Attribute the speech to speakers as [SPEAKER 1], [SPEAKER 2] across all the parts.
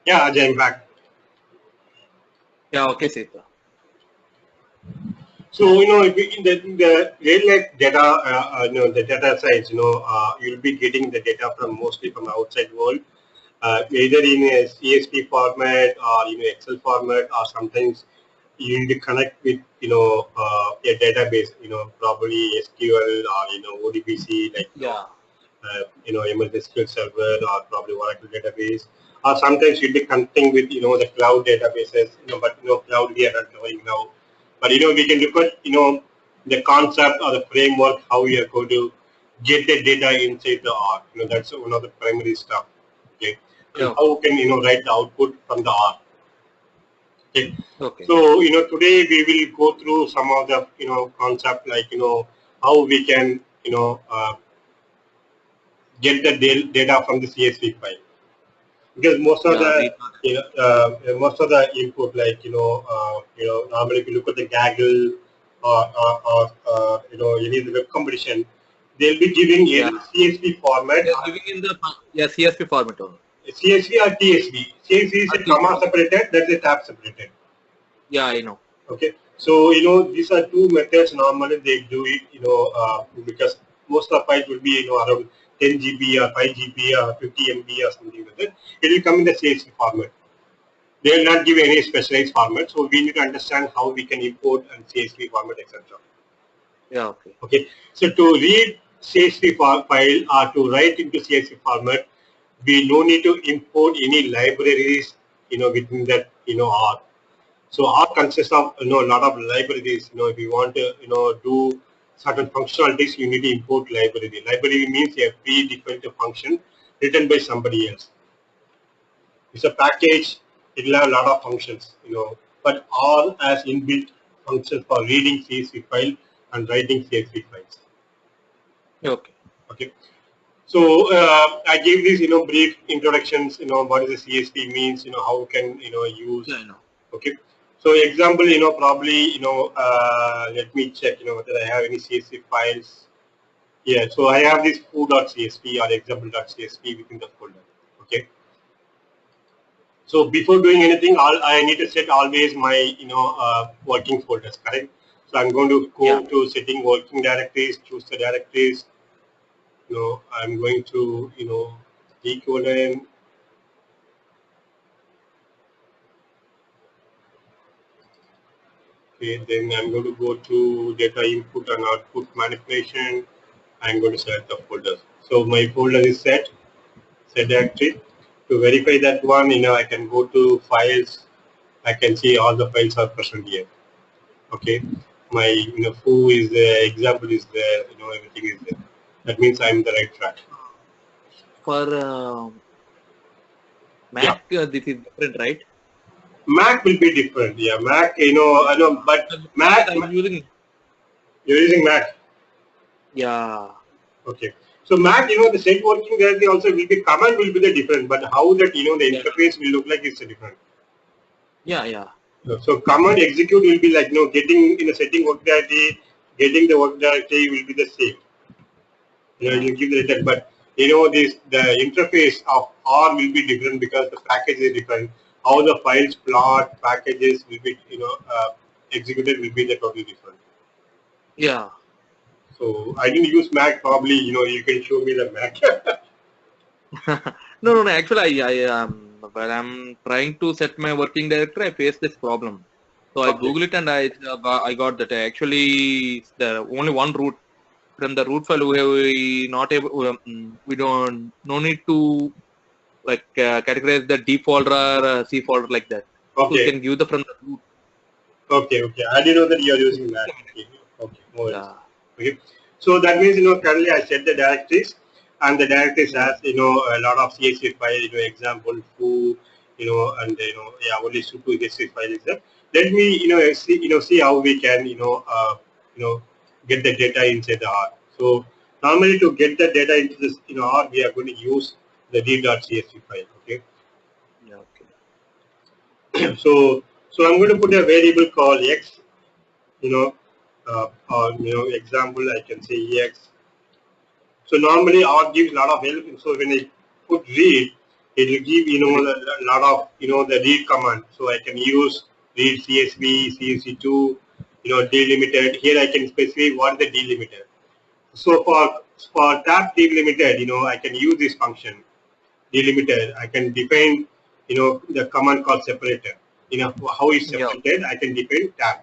[SPEAKER 1] Yeah, Ajay, I'm back.
[SPEAKER 2] Yeah, okay, Sita.
[SPEAKER 1] So, in the real life data, the data science, you'll be getting the data from mostly from outside world, either in a CSV format or Excel format, or sometimes you need to connect with a database, probably SQL or ODBC, like
[SPEAKER 2] Yeah,
[SPEAKER 1] MS SQL Server or probably Oracle database, or sometimes you'll be connecting with the cloud databases, but cloud we are not going now. But we can look at the concept or the framework how we are going to get the data inside the R. That's one of the primary stuff. Okay, and
[SPEAKER 2] yeah,
[SPEAKER 1] how can write the output from the R. Okay,
[SPEAKER 2] okay.
[SPEAKER 1] so today we will go through some of the concept, like how we can get the data from the CSV file, because
[SPEAKER 2] Yeah, read.
[SPEAKER 1] most of the input, like normally if you look at the Gaggle or any of the web competition, they'll be giving
[SPEAKER 2] Yeah,
[SPEAKER 1] either CSV format,
[SPEAKER 2] they're giving in the CSV format only.
[SPEAKER 1] CSV or TSV. CSV is a comma separated, that's a tab separated.
[SPEAKER 2] Yeah, I know.
[SPEAKER 1] Okay, so these are two methods normally they do it. Because most of the files will be around 10 GB or 5 GB or 50 MB or something like that. It will come in the CSV format. They will not give any specialized format, so we need to understand how we can import and CSV format, etc.
[SPEAKER 2] Yeah, okay.
[SPEAKER 1] Okay, so to read CSV file or to write into CSV format, we no need to import any libraries within that R. So R consists of a lot of libraries. If you want to do certain functionalities, you need to import library. Library means a pre-defined function written by somebody else. It's a package. It will have a lot of functions. But R has inbuilt functions for reading CSV file and writing CSV files.
[SPEAKER 2] Okay.
[SPEAKER 1] Okay. So I gave these brief introductions. What is the CSV means. How can use.
[SPEAKER 2] Yeah, I know.
[SPEAKER 1] Okay. So example, probably, let me check, whether I have any CSV files. Yeah, so I have this foo.csv or example.csv within the folder. Okay. So before doing anything, I need to set always my, working folders, correct? So I'm going to
[SPEAKER 2] Yeah,
[SPEAKER 1] go to setting working directories, choose the directories. I'm going to, equivalent. Okay, then I'm going to go to data input and output manipulation. I'm going to select the folder. So my folder is set directory. To verify that one, I can go to files. I can see all the files are present here. Okay, my foo is there, example is there, everything is there. That means I'm the right track.
[SPEAKER 2] for
[SPEAKER 1] Yeah,
[SPEAKER 2] Mac, this is different, right?
[SPEAKER 1] Mac will be different. Yeah, Mac, I know, but
[SPEAKER 2] Because
[SPEAKER 1] Mac,
[SPEAKER 2] I'm using.
[SPEAKER 1] you're using Mac.
[SPEAKER 2] Yeah,
[SPEAKER 1] Okay. So Mac, the set working directory also will be command will be the different, but how that the
[SPEAKER 2] yeah,
[SPEAKER 1] interface will look like is different.
[SPEAKER 2] yeah, yeah,
[SPEAKER 1] So command execute will be like getting in a setting work directory, getting the work directory will be the same.
[SPEAKER 2] yeah,
[SPEAKER 1] You give the return, but this the interface of R will be different because the package is different. How the files plot packages will be executed will be the totally different.
[SPEAKER 2] yeah.
[SPEAKER 1] So I didn't use Mac. Probably you can show me the Mac.
[SPEAKER 2] No, no, no. Actually, when I'm trying to set my working directory, I face this problem. So I
[SPEAKER 1] Okay.
[SPEAKER 2] Google it and I got that actually there only one root from the root file we not able we don't no need to like categorize the D folder or C folder like that. So we
[SPEAKER 1] Okay.
[SPEAKER 2] can give the from the root.
[SPEAKER 1] Okay. Okay. I didn't know that you are using Mac. Okay. Okay. No worries.
[SPEAKER 2] Yeah,
[SPEAKER 1] Okay. So that means currently I set the directories, and the directories
[SPEAKER 2] yeah,
[SPEAKER 1] has a lot of CSV file. Example foo, and yeah, only super CSV file is there. Let me see how we can you know get the data inside the R. So normally to get the data into this R, we are going to use the read.csv file. Okay.
[SPEAKER 2] yeah. Okay.
[SPEAKER 1] So I'm going to put a variable called x. You know or example, I can say EX. So normally R gives a lot of help. So when I put read, it will give a lot of the read command. So I can use read CSV, CSV2, delimited. Here I can specify what is the delimited. So for tab delimited, I can use this function delimited. I can define the command called separator. How is separated? I can define tab.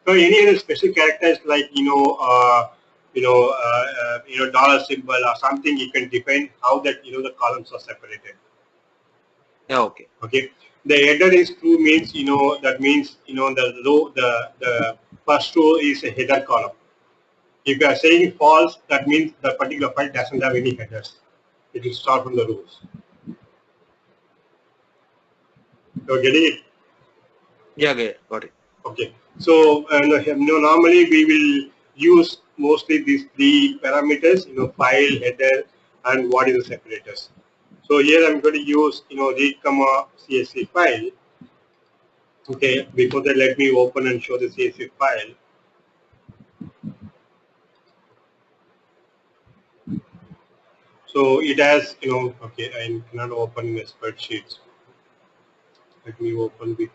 [SPEAKER 1] So any other special characters like dollar symbol or something, you can define how that the columns are separated.
[SPEAKER 2] Yeah. Okay.
[SPEAKER 1] Okay. The header is true means that means the row the first row is a header column. If you are saying false, that means the particular file doesn't have any headers. It will start from the rows. You're getting it?
[SPEAKER 2] Yeah. Okay. Got it.
[SPEAKER 1] Okay. So normally we will use mostly these three parameters, file, header, and what is the separators. So here I'm going to use read comma CSV file. Okay. Before that, let me open and show the CSV file. So it has okay. I cannot open the spreadsheets. Let me open with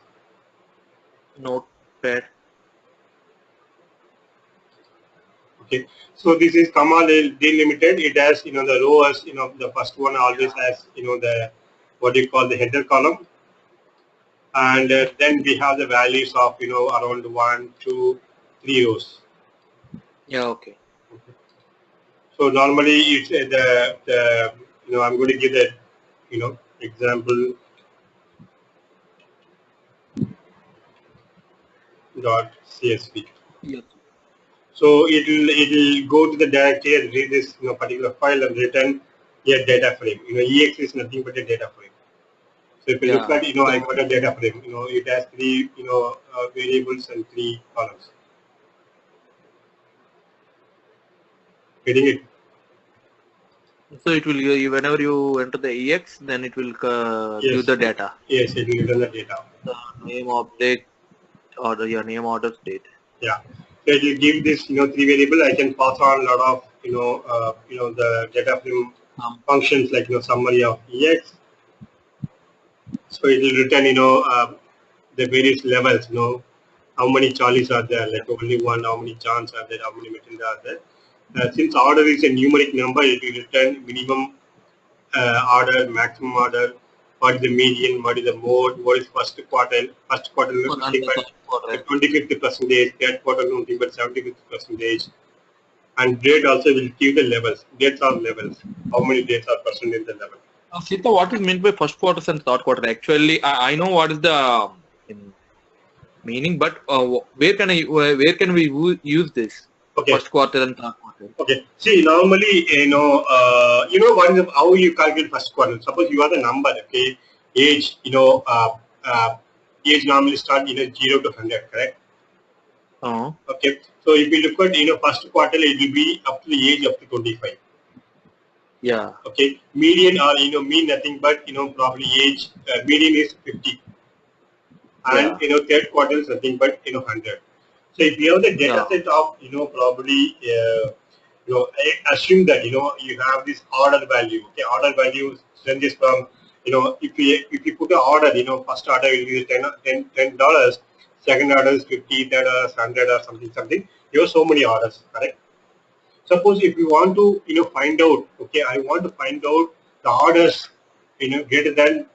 [SPEAKER 2] Notepad.
[SPEAKER 1] Okay, so this is comma delimited. It has the rows. The first one always has the what do you call the header column, and then we have the values of around 1, 2, 3 rows.
[SPEAKER 2] Yeah. Okay.
[SPEAKER 1] So normally it's the I'm going to give the example dot CSV.
[SPEAKER 2] Yes.
[SPEAKER 1] So it'll go to the directory and read this particular file and return a data frame. EX is nothing but a data frame. So if you look at I got a data frame. It has 3 variables and 3 columns. Getting it?
[SPEAKER 2] So it will whenever you enter the EX, then it will
[SPEAKER 1] Yes.
[SPEAKER 2] give the data.
[SPEAKER 1] Yes, it will return the data.
[SPEAKER 2] The name, object, or your name, order, date.
[SPEAKER 1] Yeah. So it will give this 3 variable. I can pass on a lot of the data frame functions like summary of EX. So it will return the various levels. How many Charlies are there? Like only one. How many Johns are there? How many Matilda are there? Since order is a numeric number, it will return minimum order, maximum order. What is the median? What is the mode? What is first quartile? First quartile nothing but 25th percentage. Third quartile nothing but 75th percentage. And grade also will give the levels. Dates are levels. How many dates are present in the level?
[SPEAKER 2] Sita, what is meant by first quarter and third quarter? Actually, I know what is the meaning, but where can we use this?
[SPEAKER 1] Okay.
[SPEAKER 2] First quarter and third quarter.
[SPEAKER 1] Okay. See, normally, what is how you calculate first quarter. Suppose you have the number, okay, age, age normally start 0 to 100, correct? Okay. So if you look at first quarter, it will be up to the age of 25.
[SPEAKER 2] Yeah.
[SPEAKER 1] Okay. Median or mean nothing but probably age median is 50, and third quarter is nothing but 100. So if you have the data set of probably I assume that you have this order value. Okay, order value ranges from if you put an order, first order will be $10, second order is 50, third order is 100 or something. You have so many orders, correct? Suppose if you want to find out, okay, I want to find out the orders greater than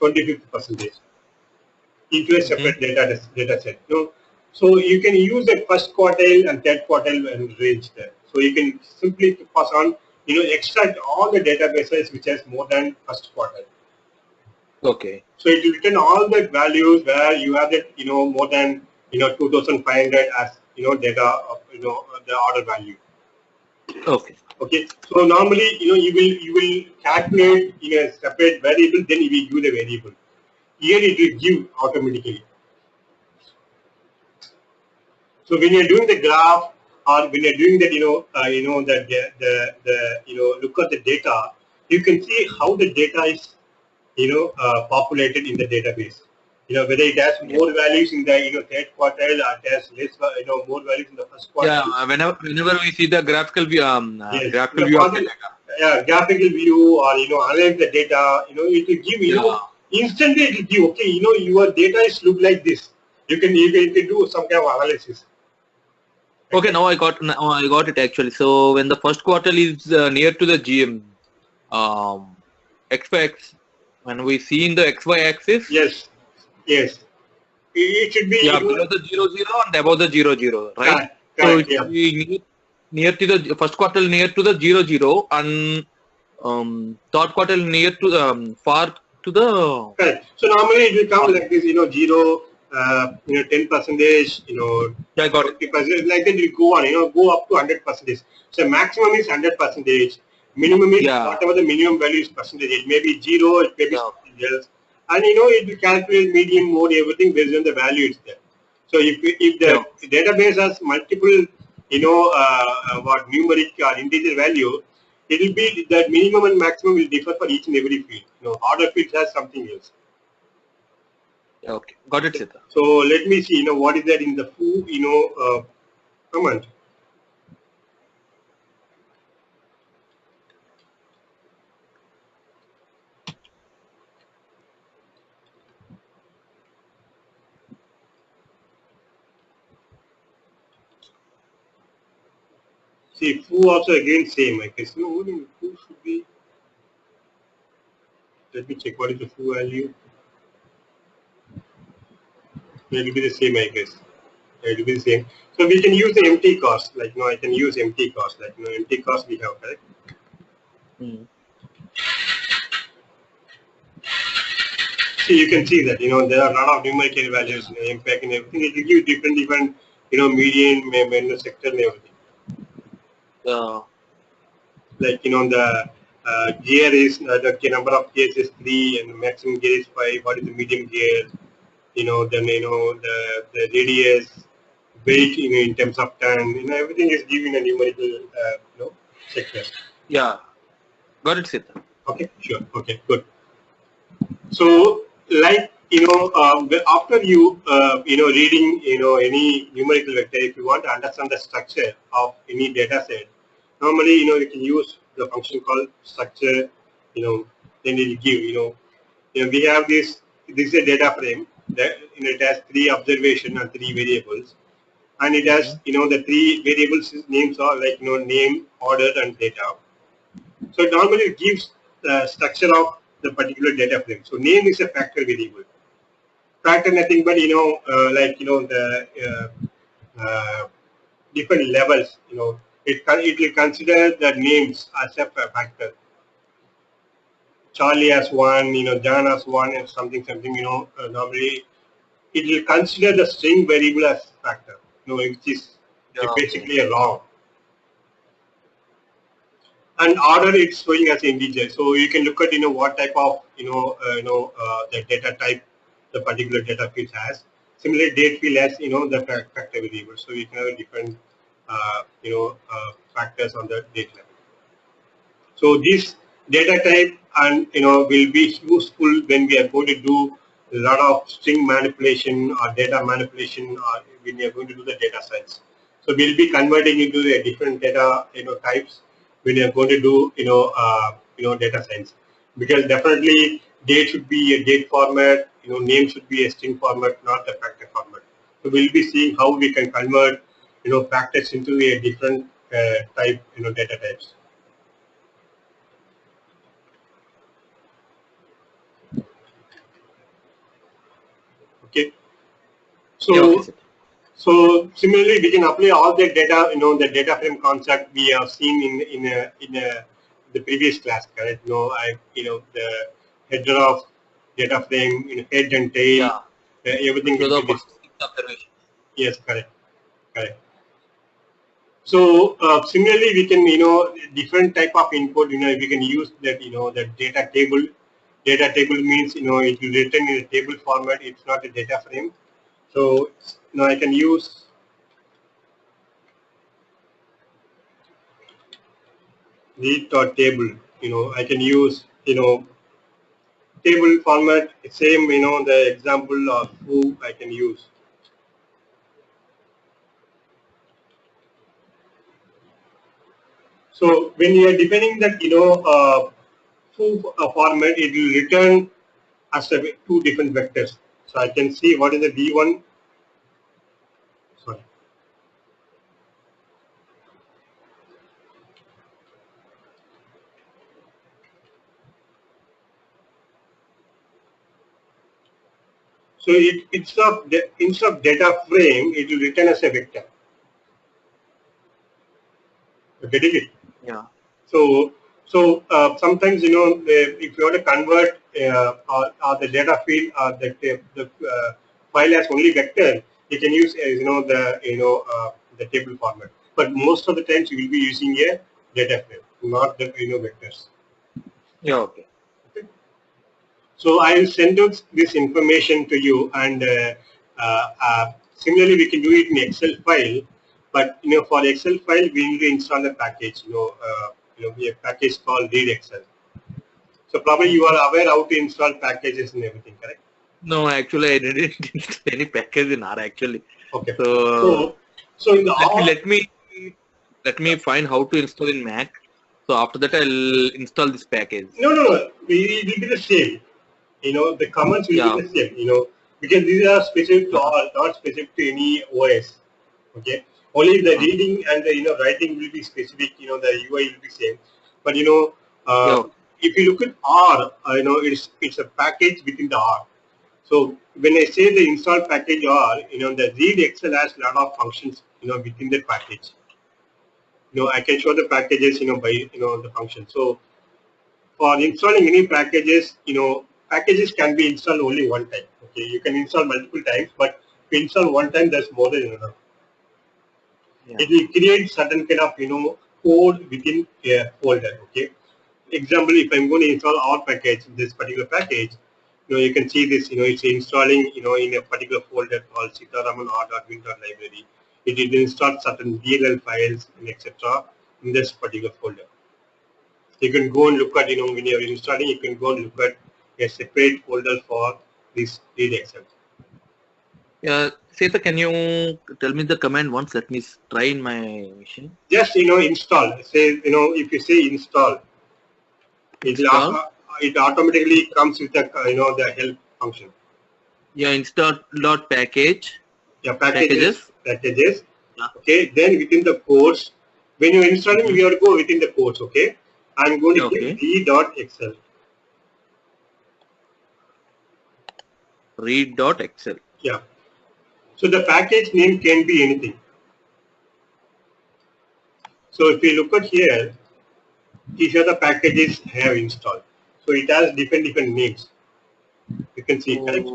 [SPEAKER 1] 25th percentage into a separate data set. So you can use the first quartile and third quartile and range there. So you can simply pass on, extract all the databases which has more than first quartile.
[SPEAKER 2] Okay.
[SPEAKER 1] So it will return all the values where you have that, more than 2,500 as data of the order value.
[SPEAKER 2] Okay.
[SPEAKER 1] Okay. So normally, you will calculate in a separate variable, then you will give the variable. Here it will give automatically. So when you're doing the graph or when you're doing that, look at the data, you can see how the data is, populated in the database. Whether it has more values in the third quartile or it has less more values in the first quartile.
[SPEAKER 2] Yeah, whenever we see the graphical view,
[SPEAKER 1] Yes.
[SPEAKER 2] graphical view of the data.
[SPEAKER 1] Yeah, graphical view or analyze the data. It will give instantly. It will give your data is look like this. You can do some kind of analysis.
[SPEAKER 2] Okay, now I got it actually. So when the first quarter is near to the GM XY, when we see in the XY axis,
[SPEAKER 1] Yes, yes, it should be
[SPEAKER 2] below the 00 and above the 00, right? So
[SPEAKER 1] correct,
[SPEAKER 2] it should be near to the first quarter near to the 00 and third quarter near to far to the.
[SPEAKER 1] Correct. So normally it will come like this, 0, 10 percentage,
[SPEAKER 2] Yeah, I got it.
[SPEAKER 1] 20%, like that it will go on, go up to 100 percentage. So maximum is 100 percentage, minimum is whatever the minimum value is percentage. It may be 0, it may be something else. And it will calculate median, mode, everything based on the value it's there. So if the database has multiple, what numeric or integer value, it will be that minimum and maximum will differ for each and every field. Order field has something else.
[SPEAKER 2] Okay, got it, Sita.
[SPEAKER 1] So let me see, what is that in the foo, command. See, foo also again same, I guess. What in the foo should be? Let me check what is the foo value. It will be the same, I guess. It will be the same. So we can use the empty cost. Like, I can use empty cost. Like, empty cost we have, correct? See, you can see that, there are a lot of numerical values, impact and everything. It will give different, median, sector and everything. Like, the gear is, the number of gears is 3 and the maximum gear is 5. What is the medium gear? Then, the radius, weight, in terms of ton, everything is given a numerical, sector.
[SPEAKER 2] Yeah, got it, Sita.
[SPEAKER 1] Okay, sure. Okay, good. So, like, after you, reading, any numerical vector, if you want to understand the structure of any data set, normally, you can use the function called structure, then it will give, we have this is a data frame that, it has 3 observation and 3 variables. And it has, the 3 variables names are like, name, order, and data. So normally it gives the structure of the particular data frame. So name is a factor variable. Factor nothing but like the different levels. It will consider the names as a factor. Charlie has 1, John has 1, and something. Normally it will consider the string variable as factor. Which is basically a wrong. And order it's showing as integer. So you can look at what type of the data type the particular data field has. Similarly, date field has the factor variable. So you can have different factors on the date level. So this data type and will be useful when we are going to do a lot of string manipulation or data manipulation, or when we are going to do the data science. So we'll be converting into the different data types when you are going to do data science, because definitely date should be a date format, name should be a string format, not a factor format. So we'll be seeing how we can convert factors into a different type data types. Okay. So similarly, we can apply all the data, the data frame concept we have seen in the previous class, correct? The header of data frame, head and tail, everything will be this. Yes, correct. So similarly, we can, different type of input, we can use that, the data table. Data table means, it will written in a table format. It's not a data frame. So now I can use read dot table. I can use table format, same, the example of who I can use. So when you are defining that, foo format, it will return as two different vectors. So I can see what is the D1. Sorry. So instead of data frame, it will return as a vector. You're getting it?
[SPEAKER 2] Yeah.
[SPEAKER 1] So sometimes, if you want to convert or the data field or the file as only vector, you can use the table format. But most of the times you will be using a data frame, not the vectors.
[SPEAKER 2] Yeah. Okay.
[SPEAKER 1] So I will send out this information to you, and similarly we can do it in Excel file. But for Excel file we need to install a package. We have a package called Read Excel. So probably you are aware how to install packages and everything, correct?
[SPEAKER 2] No, actually, I didn't install any package in R actually.
[SPEAKER 1] Okay.
[SPEAKER 2] So
[SPEAKER 1] In the
[SPEAKER 2] let me find how to install in Mac. So after that, I'll install this package.
[SPEAKER 1] No. It will be the same. The comments will be the same. Because these are specific to all, not specific to any OS. Okay. Only the reading and the writing will be specific. The UI will be same. But if you look at R, it's a package within the R. So when I say the install package R, the Read Excel has a lot of functions, within the package. I can show the packages, by the function. So for installing any packages, packages can be installed only one time. Okay, you can install multiple times, but if you install one time, that's more than enough.
[SPEAKER 2] Yeah.
[SPEAKER 1] It will create certain kind of code within a folder. Okay. Example, if I'm going to install our package, this particular package, you can see this. It's installing in a particular folder called Sitaraman R.win.library. It will install certain DLL files and etc. in this particular folder. You can go and look at, when you're installing, you can go and look at a separate folder for this Read Excel.
[SPEAKER 2] Yeah, Seta, can you tell me the command once? Let me try in my machine.
[SPEAKER 1] Just install. Say if you say install, it automatically comes with the the help function.
[SPEAKER 2] Yeah, install dot package.
[SPEAKER 1] Yeah, packages. Yeah. Okay, then within the codes, when you're installing, you have to go within the codes. Okay, I'm going to give read.excel.
[SPEAKER 2] Read.excel.
[SPEAKER 1] Yeah. So the package name can be anything. So if you look at here, these are the packages I have installed. So it has different names. You can see, correct?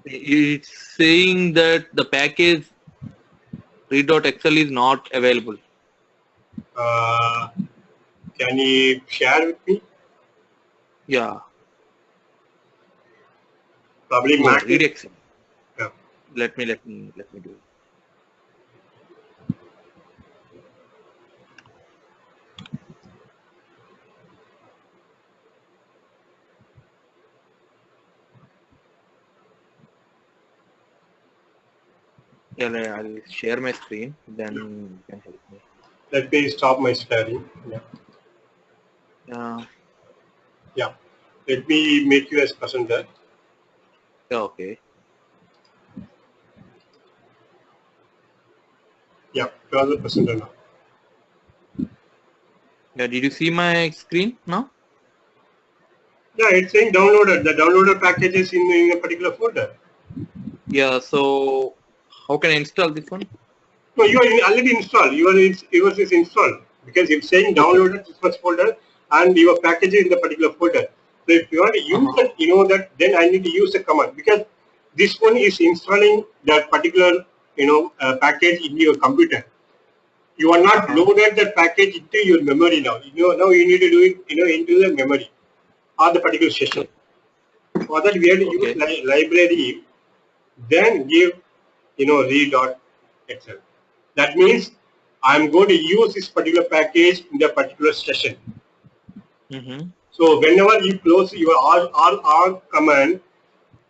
[SPEAKER 2] It's saying that the package read.excel is not available.
[SPEAKER 1] Can you share with me?
[SPEAKER 2] Yeah.
[SPEAKER 1] Probably Mac.
[SPEAKER 2] Read Excel.
[SPEAKER 1] Yeah.
[SPEAKER 2] Let me do it. Yeah, I'll share my screen, then you can help me.
[SPEAKER 1] Let me stop my sharing.
[SPEAKER 2] Yeah.
[SPEAKER 1] Yeah. Let me make you as presenter.
[SPEAKER 2] Yeah, okay.
[SPEAKER 1] Yeah, you are the presenter now.
[SPEAKER 2] Yeah, did you see my screen now?
[SPEAKER 1] Yeah, it's saying downloaded. The downloaded package is in a particular folder.
[SPEAKER 2] Yeah, so how can I install this one?
[SPEAKER 1] No, you are already installed. Yours is installed because it's saying downloaded this first folder and your package is in the particular folder. So if you want to use that, that then I need to use a command because this one is installing that particular package in your computer. You are not loaded that package into your memory now. Now you need to do it into the memory or the particular session. For that we have to use library, then give read.excel. That means I'm going to use this particular package in the particular session. So whenever you close your R command,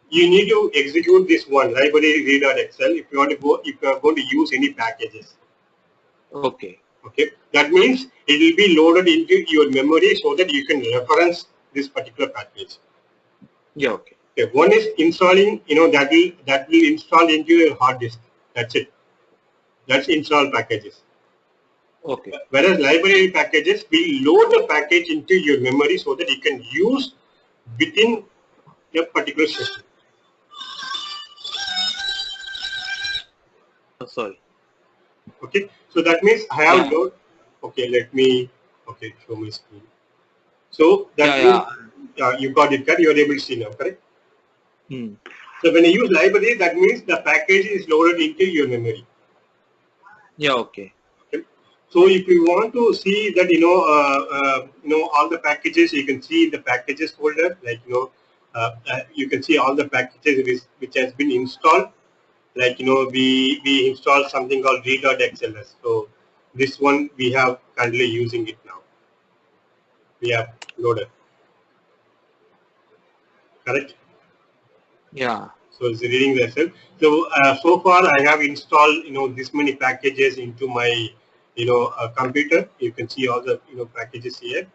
[SPEAKER 1] you need to execute this one library read.xl if you want to go, if you are going to use any packages.
[SPEAKER 2] Okay.
[SPEAKER 1] Okay, that means it will be loaded into your memory so that you can reference this particular package.
[SPEAKER 2] Yeah. Okay.
[SPEAKER 1] Okay, one is installing, that will install into your hard disk. That's it. That's install packages.
[SPEAKER 2] Okay.
[SPEAKER 1] Whereas library packages will load the package into your memory so that you can use within a particular system.
[SPEAKER 2] Sorry.
[SPEAKER 1] Okay, so that means I have
[SPEAKER 2] Yeah.
[SPEAKER 1] load. Okay, let me show my screen. So that
[SPEAKER 2] Yeah.
[SPEAKER 1] means
[SPEAKER 2] Yeah.
[SPEAKER 1] you got it, correct? You are able to see now, correct?
[SPEAKER 2] Hmm.
[SPEAKER 1] So when you use library, that means the package is loaded into your memory.
[SPEAKER 2] Yeah. Okay.
[SPEAKER 1] Okay. So if you want to see that all the packages, you can see in the packages folder, like you can see all the packages which has been installed. Like we installed something called read.xls. So this one we have currently using it now. We have loaded, correct?
[SPEAKER 2] Yeah.
[SPEAKER 1] So it's reading the cell. So so far I have installed this many packages into my computer. You can see all the packages here.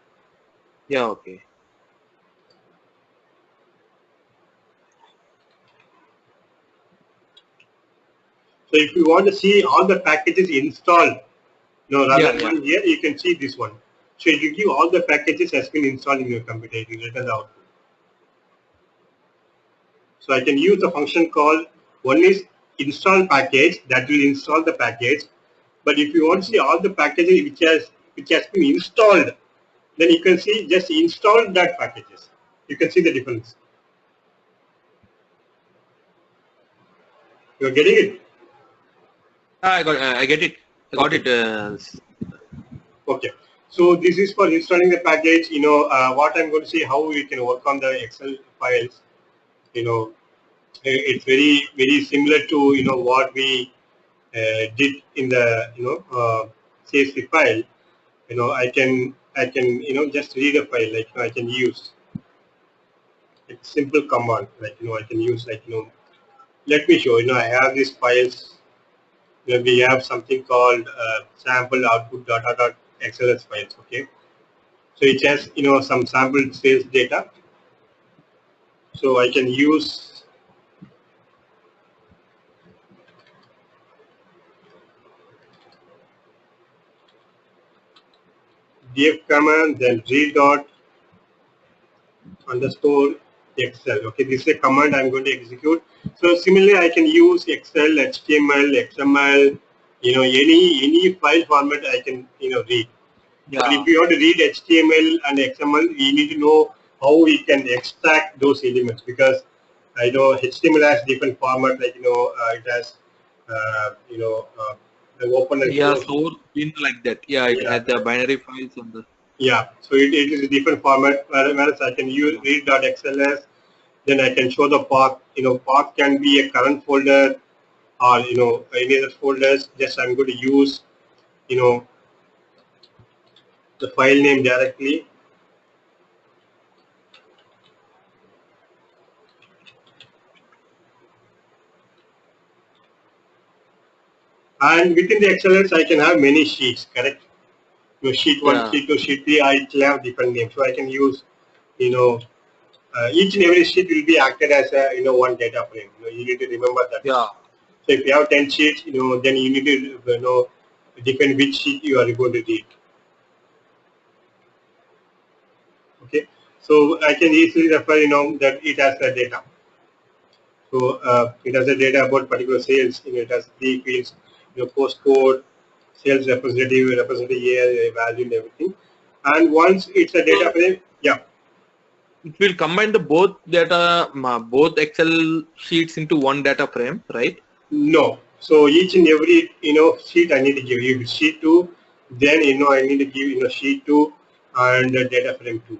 [SPEAKER 2] Yeah. Okay.
[SPEAKER 1] So if you want to see all the packages installed, rather
[SPEAKER 2] Yeah.
[SPEAKER 1] than
[SPEAKER 2] Yeah.
[SPEAKER 1] one here, you can see this one. So it will give all the packages has been installed in your computer. It will return the output. So I can use the function called, one is install package, that will install the package. But if you want to see all the packages which has been installed, then you can see just install that packages. You can see the difference. You're getting it?
[SPEAKER 2] I got. I get it. I got
[SPEAKER 1] Okay.
[SPEAKER 2] it.
[SPEAKER 1] Okay. So this is for installing the package. What I'm going to see how we can work on the Excel files. It's very similar to what we did in the CSV file. I can just read a file, like I can use a simple command, like I can use, like let me show. I have these files where we have something called sample output data XLS files. Okay, so it has some sample sales data. So I can use df command, then read dot underscore Excel. Okay, this is a command I'm going to execute. So similarly, I can use Excel, HTML, XML, any file format I can read. But
[SPEAKER 2] Yeah.
[SPEAKER 1] if you want to read HTML and XML, you need to know how we can extract those elements, because I know HTML has different format, like it has the open and
[SPEAKER 2] Yeah.
[SPEAKER 1] close.
[SPEAKER 2] Source bin like that. Yeah. It
[SPEAKER 1] Yeah,
[SPEAKER 2] has the binary files on the.
[SPEAKER 1] yeah. So it is a different format. Whereas I can use read.xls, then I can show the path. Path can be a current folder, or any other folders. Just I'm going to use you know the file name directly. And within the XLS, I can have many sheets, correct? Sheet 1,
[SPEAKER 2] Yeah.
[SPEAKER 1] sheet 2, sheet 3, I will have different names. So I can use, you know, each and every sheet will be acted as a, one data frame. You need to remember that.
[SPEAKER 2] Yeah.
[SPEAKER 1] So if you have 10 sheets, then you need to, define which sheet you are going to read. Okay. So I can easily refer, that it has the data. So it has the data about particular sales. It has three fields, postcode, sales representative year, value, and everything. And once it's a data frame, yeah.
[SPEAKER 2] It will combine the both data, both Excel sheets into one data frame, right?
[SPEAKER 1] No. So each and every sheet I need to give you sheet two. Then I need to give sheet two and data frame two.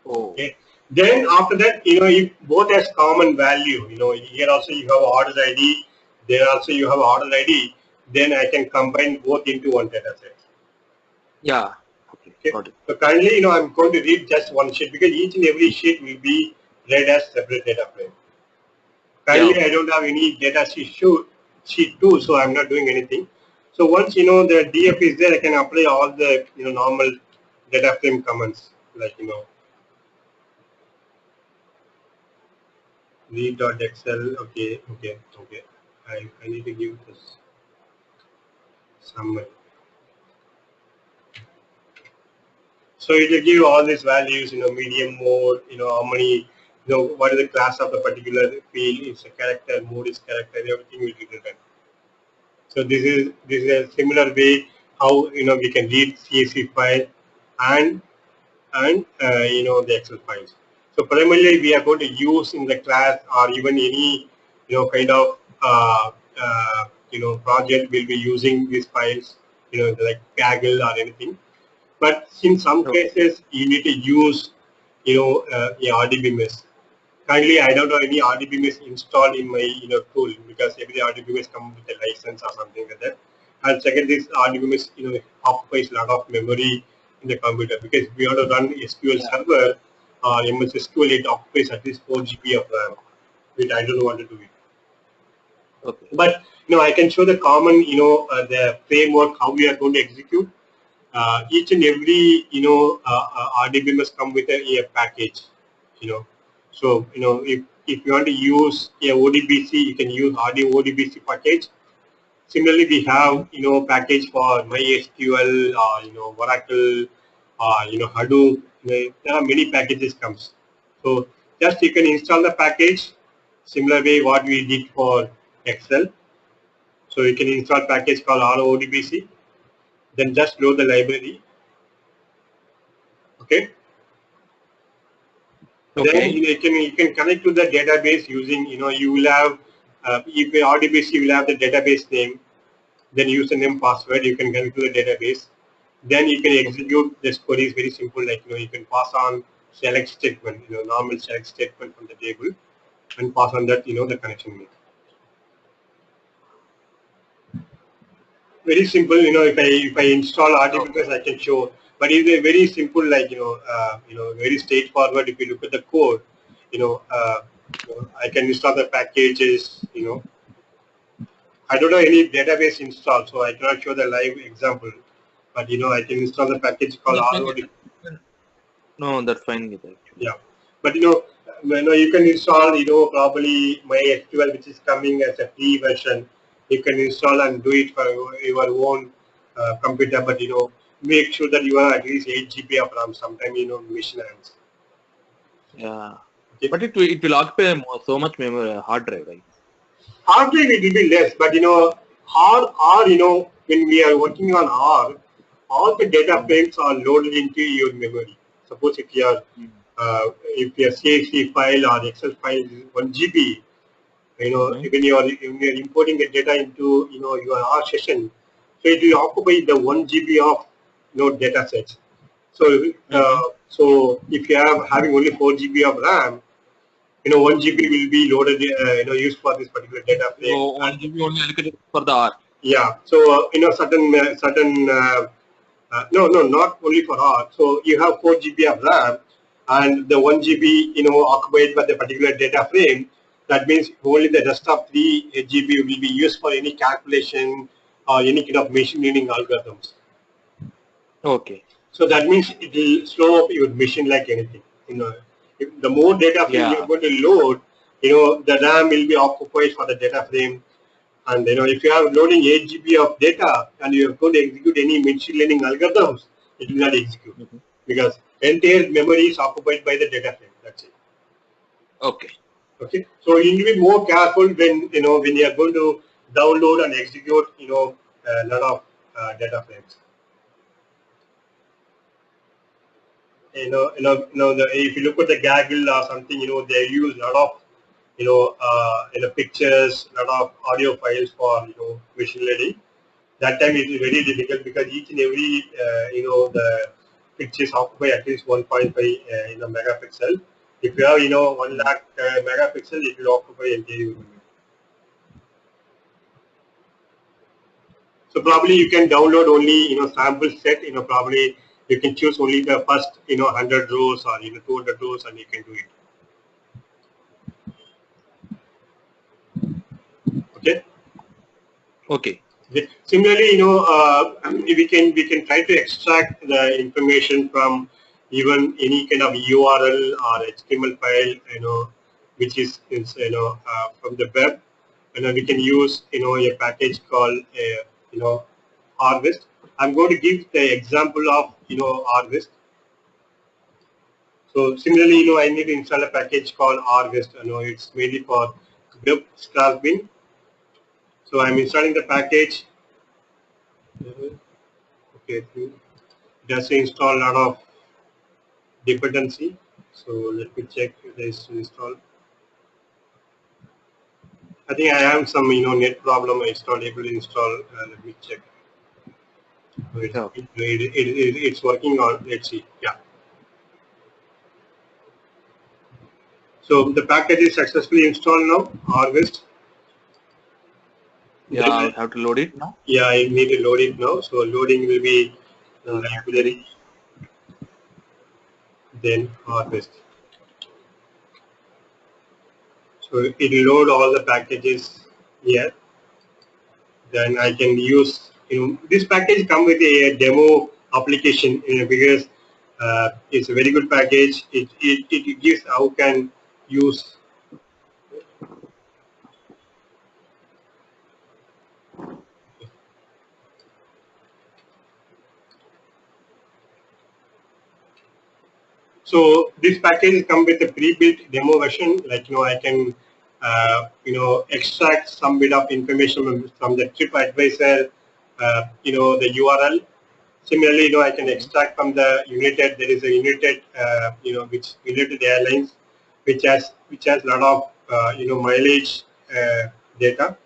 [SPEAKER 2] Oh.
[SPEAKER 1] Okay. Then after that, if both has common value, here also you have order ID, there also you have order ID, then I can combine both into one data set.
[SPEAKER 2] Yeah. Okay.
[SPEAKER 1] Okay.
[SPEAKER 2] Got it.
[SPEAKER 1] So currently, I'm going to read just one sheet because each and every sheet will be read as separate data frame.
[SPEAKER 2] Yeah.
[SPEAKER 1] Currently,
[SPEAKER 2] Okay.
[SPEAKER 1] I don't have any data sheet 2, so I'm not doing anything. So once the DF is there, I can apply all the normal data frame commands like read.excel. Okay. I need to give this summary. So it will give all these values, medium mode, how many, what is the class of the particular field, it's a character, mode is character, everything will be written. So this is a similar way how we can read CSV file and the Excel files. So primarily we are going to use in the class or even any kind of project we'll be using these files, like Kaggle or anything. But in some
[SPEAKER 2] Okay.
[SPEAKER 1] cases, you need to use, a RDBMS. Currently, I don't have any RDBMS installed in my, tool because every RDBMS comes with a license or something like that. And second, this RDBMS, occupies a lot of memory in the computer because if we want to run SQL Server or MS SQL, it occupies at least 4 GB of RAM, which I don't want to do it.
[SPEAKER 2] Okay.
[SPEAKER 1] But I can show the common, the framework how we are going to execute. Each and every RDB must come with a package, so if you want to use a ODBC, you can use ODBC package. Similarly, we have package for MySQL or Oracle or Hadoop. There are many packages comes. So just you can install the package. Similar way what we did for Excel. So you can install package called RODBC. Then just load the library. Okay. Then
[SPEAKER 2] Okay.
[SPEAKER 1] you can connect to the database using you will have if you RDBC you will have the database name, then username password you can connect to the database. Then you can execute this query is very simple, like you can pass on select statement, normal select statement from the table and pass on that the connection name. Very simple, if I install RDBMS I can show, but it's a very simple, like very straightforward. If you look at the code, I can install the packages. I don't know any database install, so I cannot show the live example. But I can install the package called
[SPEAKER 2] That's
[SPEAKER 1] ROD.
[SPEAKER 2] fine. No, that's fine with actually.
[SPEAKER 1] Yeah, but you can install probably MySQL, which is coming as a free version. You can install and do it for your own computer, but make sure that you have at least 8 GB of RAM. Sometime machine hangs.
[SPEAKER 2] Yeah.
[SPEAKER 1] Okay.
[SPEAKER 2] But it will occupy so much memory, hard drive, right?
[SPEAKER 1] Hard drive it will be less, but R when we are working on R, all the data frames are loaded into your memory. Suppose if your CSV file or Excel file is 1 GB, when you're importing the data into your R session, so it will occupy the 1 GB of data sets. So so if you are having only 4 GB of RAM, 1 GB will be loaded, used for this particular data frame.
[SPEAKER 2] So 1 GB only allocated for the R.
[SPEAKER 1] Yeah. So no, not only for R. So you have 4 GB of RAM, and the 1 GB occupied by the particular data frame. That means only the rest of 3 GB will be used for any calculation or any kind of machine learning algorithms.
[SPEAKER 2] Okay.
[SPEAKER 1] So that means it will slow up your machine like anything. If the more data frame you're going to load, the RAM will be occupied for the data frame. And if you are loading 8 GB of data and you are going to execute any machine learning algorithms, it will not execute because entire memory is occupied by the data frame. That's it.
[SPEAKER 2] Okay.
[SPEAKER 1] Okay. So you need to be more careful when when you are going to download and execute a lot of data frames. If you look at the Gaggle or something, they use a lot of pictures, a lot of audio files for machine learning. That time it is very difficult because each and every the pictures occupy at least 1.5 megapixel. If you have 1 lakh megapixel, it will occupy entire. So probably you can download only sample set. Probably You can choose only the first 100 rows or 200 rows, and you can do it. Okay.
[SPEAKER 2] Okay.
[SPEAKER 1] Similarly, we can try to extract the information from even any kind of URL or HTML file, which is from the web. We can use a package called Harvest. I'm going to give the example of Harvest. So similarly, I need to install a package called Harvest. It's mainly for web scratch bin. So I'm installing the package. Okay, it has to install a lot of dependency. So let me check if there is install. I think I have some net problem. It's not able to install. Let me check. It's working on. Let's see. Yeah. So the package is successfully installed now. Harvest.
[SPEAKER 2] Yeah, I'll have to load it now.
[SPEAKER 1] Yeah, I need to load it now. So loading will be the library, then Harvest. So it will load all the packages here. Then I can use this package come with a demo application because it's a very good package. It gives how can use. So this package come with a pre-built demo version. Like I can extract some bit of information from the TripAdvisor, the URL. Similarly, I can extract from the United. There is a United, which United Airlines, which has a lot of mileage data,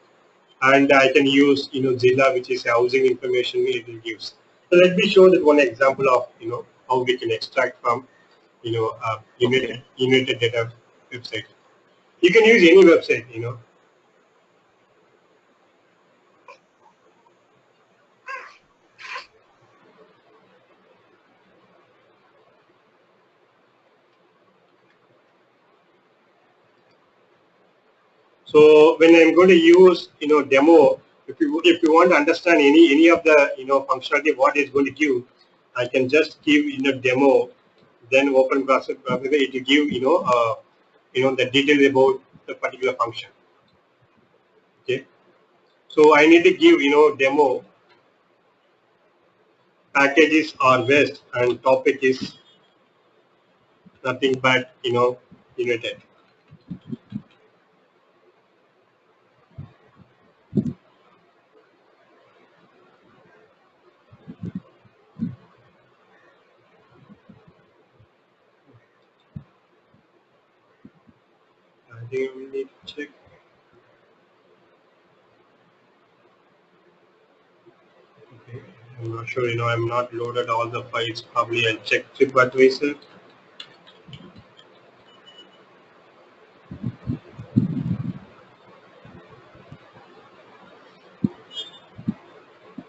[SPEAKER 1] and I can use Zilla, which is housing information it gives. So let me show that one example of how we can extract from United data website. You can use any website. So when I'm going to use demo, if you want to understand any of the functionality what it's going to give, I can just give demo, then open browser it will give the details about the particular function. Okay, so I need to give demo, packages are west, and topic is nothing but United. I think we need to check. Okay. I'm not sure, I'm not loaded all the files. Probably I'll check TripAdvisor.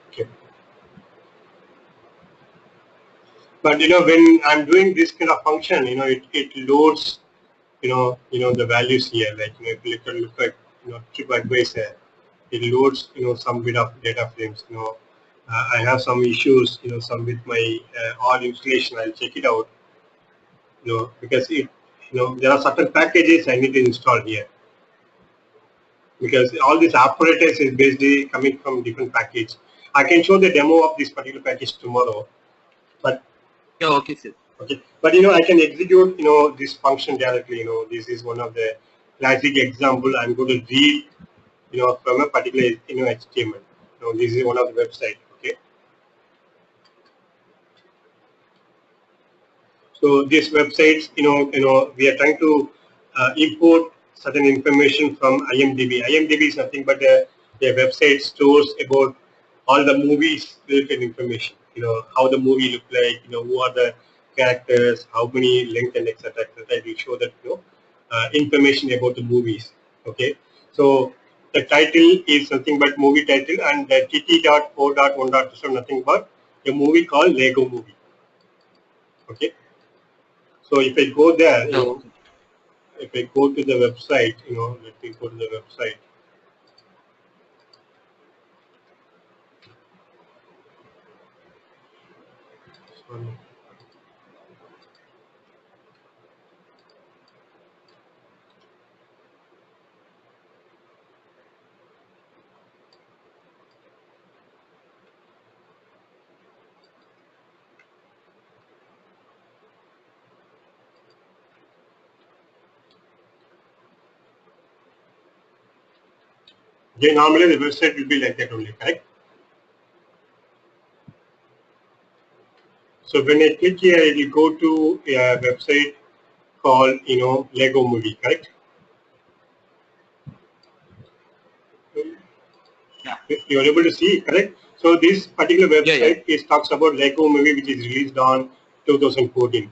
[SPEAKER 1] Okay. But when I'm doing this kind of function, it loads, the values here. Like if you look at TripAdvisor, it loads some bit of data frames. I have some issues, some with my R installation. I'll check it out. Because there are certain packages I need to install here. Because all these apparatus is basically coming from different package. I can show the demo of this particular package tomorrow, but
[SPEAKER 2] Yeah, okay, sir.
[SPEAKER 1] okay. But I can execute this function directly. This is one of the classic example. I'm going to read from a particular HTML. This is one of the website. Okay. So these websites, we are trying to import certain information from IMDb. IMDb is nothing but a website stores about all the movies related information. How the movie look like, who are the characters, how many length and etc. It will show that information about the movies. Okay, so the title is nothing but movie title, and the tt.4.1.2 is nothing but a movie called Lego Movie. Okay. So if I go there,
[SPEAKER 2] No.
[SPEAKER 1] if I go to the website, let me go to the website. Sorry. Okay, normally the website will be like that only, correct? So when I click here, it will go to a website called, Lego Movie, correct?
[SPEAKER 2] Yeah.
[SPEAKER 1] You are able to see, correct? So this particular
[SPEAKER 2] Yeah. Yeah.
[SPEAKER 1] website is talks about Lego Movie, which is released on 2014.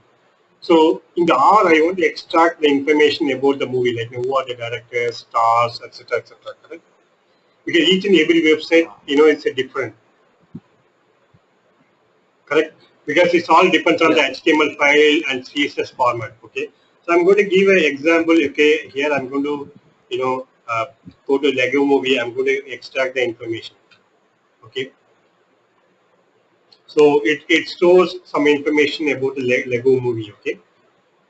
[SPEAKER 1] So in the R, I want to extract the information about the movie, like who are the directors, stars, etc., etc. Correct? Because each and every website, it's a different, correct? Because it's all depends on
[SPEAKER 2] Yeah.
[SPEAKER 1] the HTML file and CSS format. Okay, so I'm going to give an example. Okay, here I'm going to, go to Lego Movie. I'm going to extract the information. Okay, so it stores some information about the Lego Movie. Okay.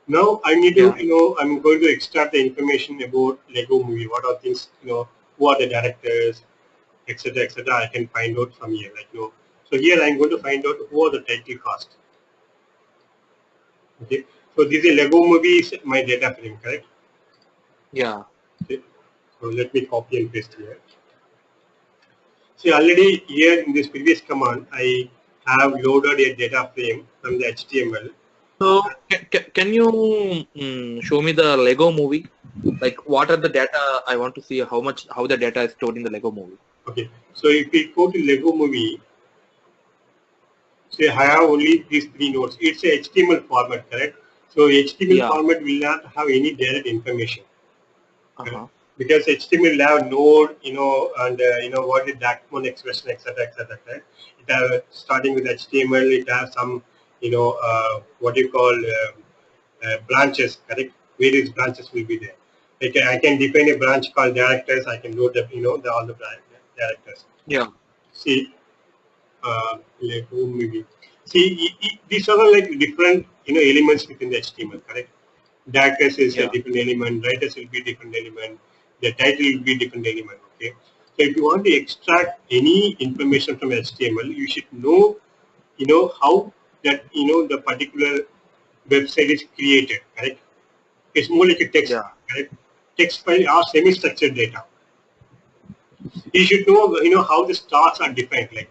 [SPEAKER 1] Now I need to,
[SPEAKER 2] Yeah.
[SPEAKER 1] I'm going to extract the information about Lego Movie. What are things, who are the directors, etc., etc. I can find out from here, like, So here I'm going to find out who are the title cast. Okay. So this is Lego Movie is my data frame, correct?
[SPEAKER 2] Yeah.
[SPEAKER 1] Okay. So let me copy and paste here. See, already here in this previous command, I have loaded a data frame from the HTML.
[SPEAKER 2] So can you show me the Lego movie? Like what are the data? I want to see how the data is stored in the Lego movie.
[SPEAKER 1] Okay. So if we go to Lego Movie, say I have only these three nodes. It's a HTML format, correct? So HTML
[SPEAKER 2] Yeah.
[SPEAKER 1] format will not have any direct information, correct?
[SPEAKER 2] Uh-huh.
[SPEAKER 1] Because HTML will have node, and what is Dacmon expression, etc., etc. Correct? It have starting with HTML. It has some, what you call branches, correct? Various branches will be there. I can define a branch called directors. I can load the, all the directors.
[SPEAKER 2] Yeah.
[SPEAKER 1] See, like whom maybe. See, these are like different, elements within the HTML, correct? Directors is a
[SPEAKER 2] Yeah.
[SPEAKER 1] different element, writers will be different element, the title will be different element, okay? So if you want to extract any information from HTML, you should know, how that, the particular website is created, correct? It's more like a text,
[SPEAKER 2] Yeah.
[SPEAKER 1] correct? Text file or semi-structured data. You should know, how the stars are defined, like,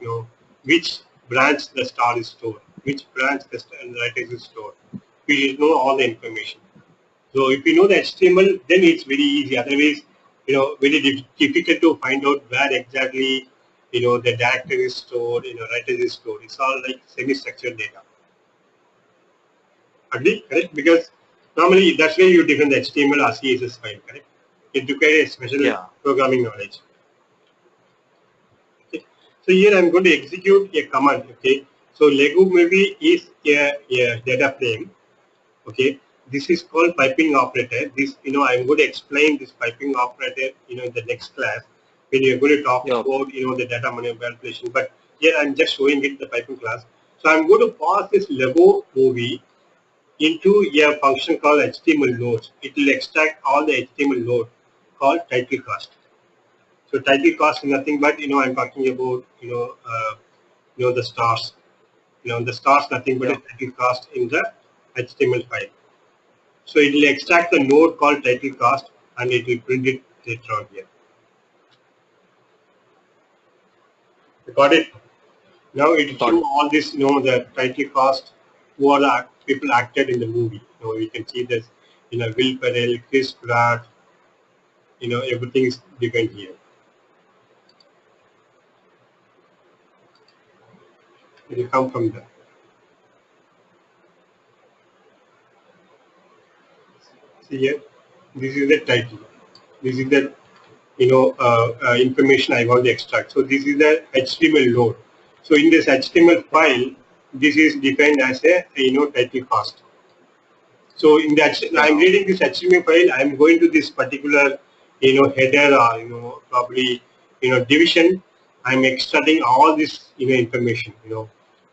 [SPEAKER 1] which branch the star is stored, which branch the lattice is stored. You should know all the information. So if you know the HTML, then it's very easy. Otherwise, very difficult to find out where exactly, the directory is stored, lattice is stored. It's all like semi-structured data. Agree? Correct? Because normally that's where you define the HTML or CSS file, correct? It requires a special
[SPEAKER 2] Yeah.
[SPEAKER 1] programming knowledge. Okay. So here I'm going to execute a command. Okay. So Lego movie is a data frame. Okay. This is called piping operator. This, I'm going to explain this piping operator, in the next class when you're going to talk
[SPEAKER 2] Yeah. Okay.
[SPEAKER 1] about, the data manipulation. But here I'm just showing it the piping class. So I'm going to pass this Lego movie into a function called HTML nodes. It will extract all the HTML node called title cast. So title cast is nothing but, I'm talking about, the stars. The stars nothing but a
[SPEAKER 2] Yeah.
[SPEAKER 1] title cast in the HTML file. So it will extract the node called title cast and it will print it later on here. You got it? Now it will
[SPEAKER 2] Got
[SPEAKER 1] show
[SPEAKER 2] it.
[SPEAKER 1] all this, the title cast, who are the people acted in the movie. You can see this, Will Ferrell, Chris Pratt, everything is defined here. It will come from there. See here, this is the title. This is the, information I want to extract. So this is the HTML node. So in this HTML file, this is defined as a title cast. So in that, I'm reading this HTML file. I'm going to this particular header or probably division. I'm extracting all this information.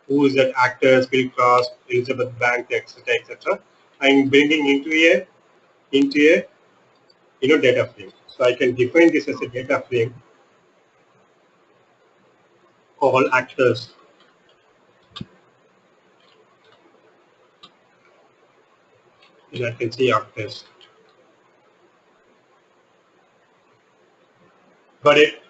[SPEAKER 1] Who is that actor, Phil Cross, Elizabeth Banks, etc., etc. I'm bringing into a data frame. So I can define this as a data frame. All actors. And I can see actors. Got it?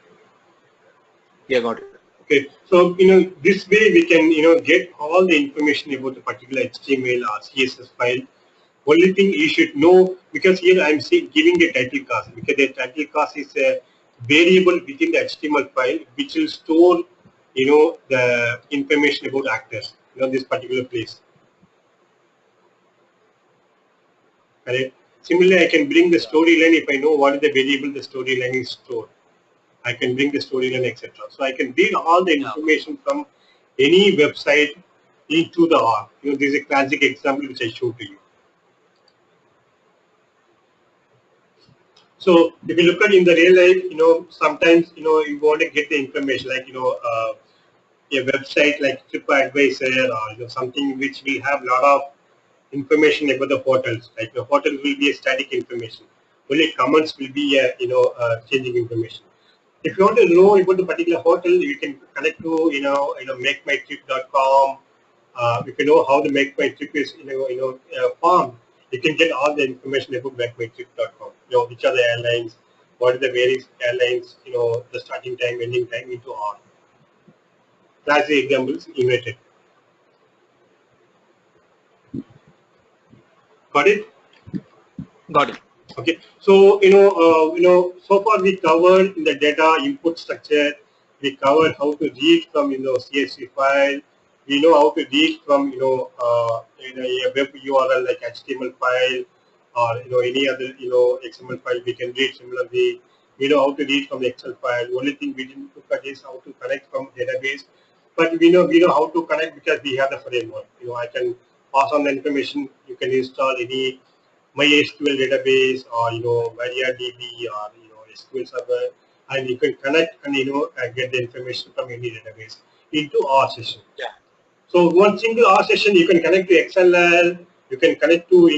[SPEAKER 2] Yeah, got it.
[SPEAKER 1] Okay, so this way we can get all the information about the particular HTML or CSS file. Only thing you should know, because here I'm giving the title class, because the title class is a variable within the HTML file which will store the information about actors, this particular place. Correct. Similarly, I can bring the storyline if I know what is the variable the storyline is stored. I can bring the storyline, etc. So I can read all the information from any website into the R. This is a classic example which I showed to you. So if you look at in the real life, sometimes you want to get the information like a website like TripAdvisor or something which will have a lot of information about the hotels. Like the hotel will be a static information. Only comments will be changing information. If you want to know about the particular hotel, you can connect to makemytrip.com. If you know how the MakeMyTrip is formed, you can get all the information about makemytrip.com. Which are the airlines, what are the various airlines, the starting time, ending time into all. Classic examples United. Got it?
[SPEAKER 2] Got it.
[SPEAKER 1] Okay, so so far we covered in the data input structure. We covered how to read from CSV file. We know how to read from a web URL like HTML file or any other XML file. We can read similarly. We know how to read from the Excel file. Only thing we didn't look at is how to connect from database. But we know how to connect because we have the framework. I can pass on the information. You can install any MySQL database or MariaDB or SQL Server, and you can connect and get the information from any database into R session.
[SPEAKER 2] Yeah.
[SPEAKER 1] So one single R session you can connect to XML, you can connect to